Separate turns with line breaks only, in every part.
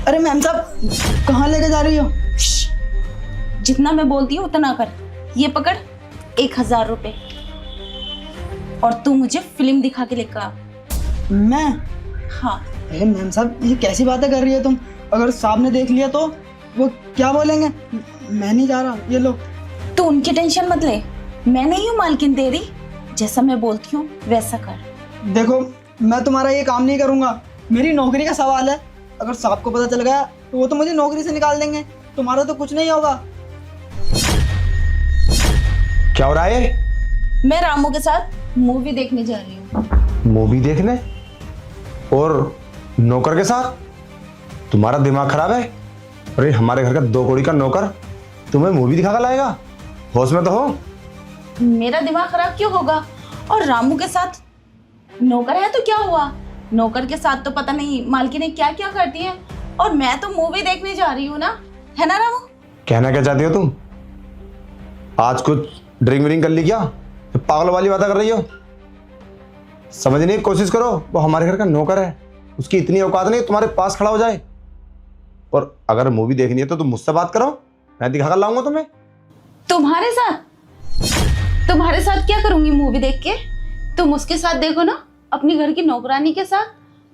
अरे मैम साहब कहाँ लेके जा रही हो?
जितना मैं बोलती हूँ उतना कर। ये पकड़ 1000 रुपए और तू मुझे फिल्म दिखा के लेकर आ।
मैं?
हाँ।
अरे मैम साहब ये कैसी बातें कर रही है तुम? अगर साहब ने देख लिया तो वो क्या बोलेंगे? मैं नहीं जा रहा, ये लो।
तू उनकी टेंशन मत ले, मैं नहीं हूँ मालकिन तेरी। जैसा मैं बोलती हूँ वैसा कर।
देखो मैं तुम्हारा ये काम नहीं करूँगा, मेरी नौकरी का सवाल है। अगर साहब को पता चल गया तो वो तो मुझे नौकरी से निकाल देंगे, तुम्हारा तो कुछ नहीं होगा।
क्या हो रहा है?
मैं रामू के साथ मूवी देखने जा रही हूँ।
मूवी देखने? और नौकर के साथ? तुम्हारा दिमाग खराब है? अरे हमारे घर का 2 कौड़ी का नौकर तुम्हें मूवी दिखा कर लाएगा? होश में तो हो?
मेरा दिमाग खराब क्यों होगा? और रामू के साथ नौकर है तो क्या हुआ? नौकर के साथ तो पता नहीं मालकिन क्या क्या करती है, और मैं तो मूवी देखने जा रही हूँ ना, है ना रामू?
कहना क्या चाहती हो तुम? आज कुछ ड्रिंक व्रिंक कर ली क्या? पागल वाली बातें कर रही हो? समझने की कोशिश करो, वो हमारे घर का नौकर है, उसकी इतनी औकात नहीं तुम्हारे पास खड़ा हो जाए। और अगर मूवी देखनी है तो तुम मुझसे बात करो, मैं दिखा कर लाऊंगा तुम्हें।
तुम्हारे साथ? तुम्हारे साथ क्या करूंगी मूवी देख के? तुम उसके साथ देखो ना, अपनी घर की नौकरानी के साथ।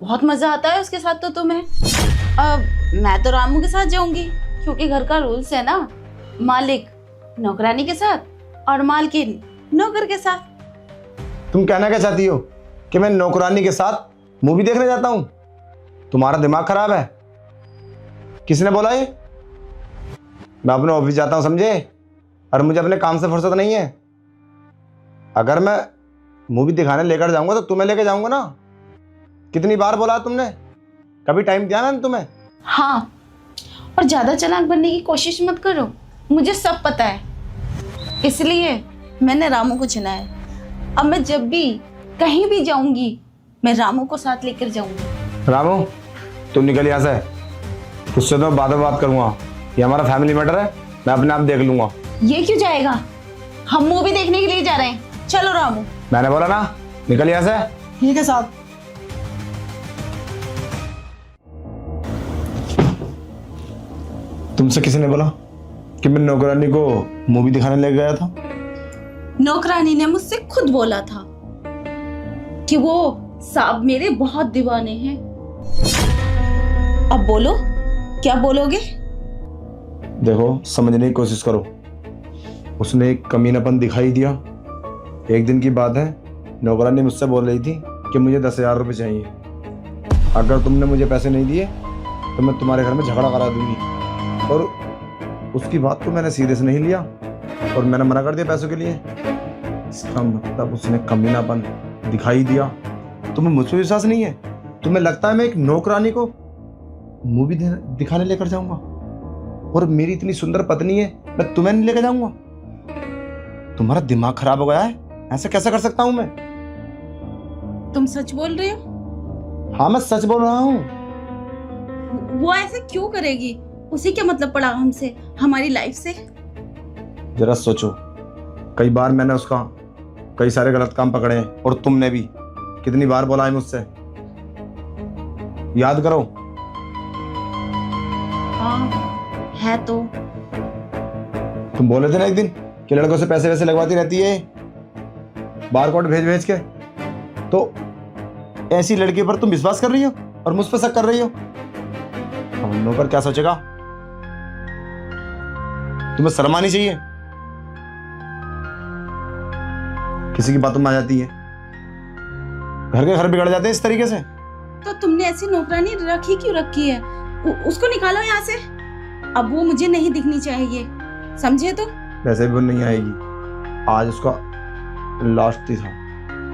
बहुत मजा आता है उसके साथ तो तुम्हें। अब मैं तो रामू के साथ जाऊंगी, क्योंकि घर का रूल्स है ना, मालिक नौकरानी के साथ और मालकिन नौकर के साथ।
तुम कहना क्या चाहती हो कि मैं नौकरानी के साथ मूवी देखने जाता हूं? तुम्हारा दिमाग खराब है? किसने बोला ये? मैं अपने ऑफिस जाता हूं, समझे? और मुझे अपने काम से फुर्सत नहीं है। अगर मैं मूवी दिखाने लेकर जाऊंगा तो तुम्हें लेकर जाऊंगा ना। कितनी बार बोला तुमने? कभी टाइम दिया ना तुम्हें?
हाँ, और ज्यादा चालाक बनने की कोशिश मत करो, मुझे सब पता है। इसलिए मैंने रामू को चुना है। अब मैं जब भी कहीं भी जाऊंगी मैं रामू को साथ लेकर जाऊंगी।
रामू तुम निकल यहाँ से, तुझसे तो मैं बाद में बात करूंगा। ये हमारा फैमिली मैटर है, मैं अपने आप देख लूंगा।
ये क्यों जाएगा? हम मूवी देखने के लिए जा रहे हैं, चलो रामू।
मैंने बोला ना, निकल यहाँ से।
ठीक है साहब।
तुमसे किसी ने बोला कि मैं नौकरानी को मूवी दिखाने ले गया था?
नौकरानी ने मुझसे खुद बोला था कि वो साहब मेरे बहुत दीवाने हैं। अब बोलो, क्या बोलोगे?
देखो समझने की कोशिश करो, उसने एक कमीनापन दिखाई दिया। एक दिन की बात है, नौकरानी मुझसे बोल रही थी कि मुझे 10,000 रुपये चाहिए। अगर तुमने मुझे पैसे नहीं दिए तो मैं तुम्हारे घर में झगड़ा करा दूंगी। और उसकी बात को मैंने सीरियस नहीं लिया और मैंने मना कर दिया पैसों के लिए। इसका मतलब उसने कमीनापन दिखाई दिया। तुम्हें मुझ पर विश्वास नहीं है? तुम्हें लगता है मैं एक नौकरानी को मूवी दिखाने लेकर जाऊंगा? और मेरी इतनी सुंदर पत्नी है, मैं तुम्हें नहीं लेकर जाऊंगा? तुम्हारा दिमाग खराब हो गया है? ऐसा कैसे कर सकता हूं मैं?
तुम सच बोल रहे हो?
हाँ मैं सच बोल रहा हूँ।
वो ऐसे क्यों करेगी? उसे क्या मतलब पड़ा हमसे, हमारी लाइफ से?
जरा सोचो, कई बार मैंने उसका कई सारे गलत काम पकड़े हैं, और तुमने भी कितनी बार बोला है मुझसे। याद करो।
हाँ है तो।
तुम बोले थे ना एक दिन कि लड़कों से पैसे वैसे लगवाती रहती है, बार कोड भेज भेज के। तो ऐसी लड़की पर तुम विश्वास कर रही हो और मुझ पर शक कर रही हो? हम लोग पर क्या सोचेगा? तुम्हें शर्म आनी चाहिए। किसी की बातों में आ जाती है, घर के घर बिगड़ जाते हैं इस तरीके से।
तो तुमने ऐसी नौकरानी रखी क्यों रखी है? उसको निकालो यहाँ से। अब वो मुझे नहीं दिखनी चाहिए, समझे? तो
वैसे भी वो नहीं आएगी। आज उसका लास्ट ही था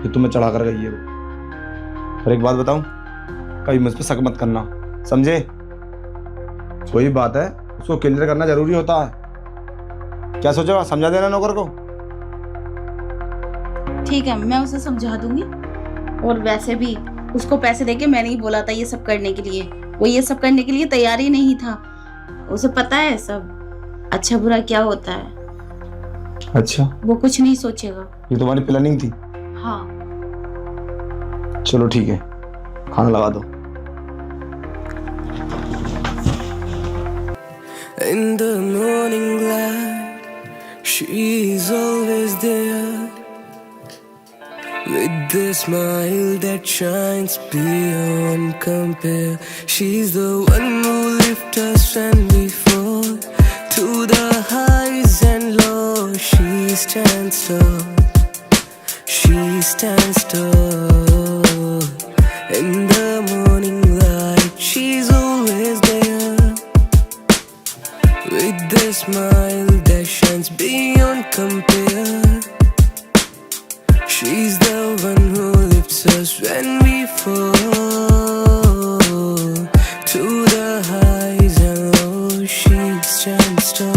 कि तुम्हें चढ़ा कर गई है वो। और एक बात बताऊं, कभी मुझ पर शक मत करना, समझे? कोई बात है उसको क्लियर करना जरूरी होता है। क्या सोचो, समझा देना नौकर को।
ठीक है, मैं उसे समझा दूंगी। और वैसे भी उसको पैसे देके मैंने ही बोला था ये सब करने के लिए। वो ये सब करने के लिए तैयार ही नहीं था। उसे पता है सब अच्छा बुरा क्या होता है।
अच्छा,
वो कुछ नहीं सोचेगा।
ये तुम्हारी प्लानिंग थी?
हाँ।
चलो ठीक है, खाना लगा दो।
In the morning light, she's always there, with the smile that shines beyond compare. She's the one who lifts us when we fall, to the highs and lows. She stands tall, she stands tall. In the morning light, she's always there, with the smile that shines beyond compare. She's the one who lifts us when we fall, to the highs and lows. She stands tall.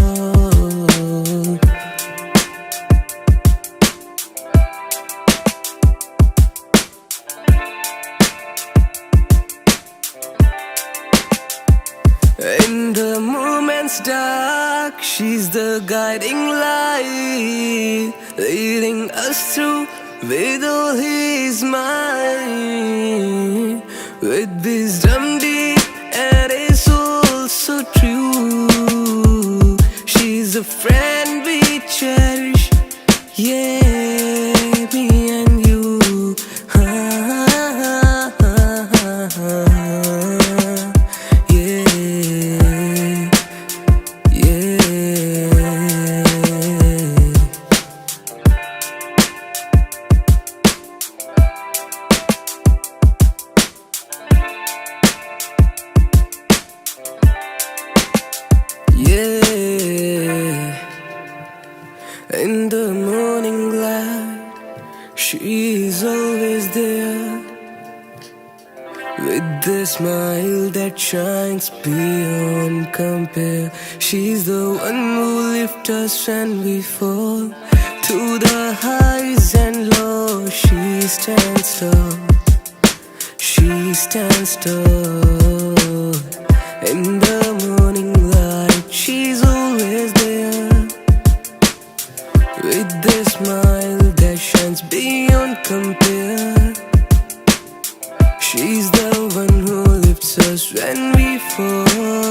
In the moment's dark, she's the guiding light, leading us through with all His might, with wisdom deep and a soul so true. She's a friend we cherish, yeah, me and you. In the morning light, she's always there, with the smile that shines beyond compare. She's the one who lifts us when we fall, to the highs and lows. She stands tall, she stands tall. In the morning light, she's always there, with the smile that shines beyond compare. She's the one who lifts us when we fall,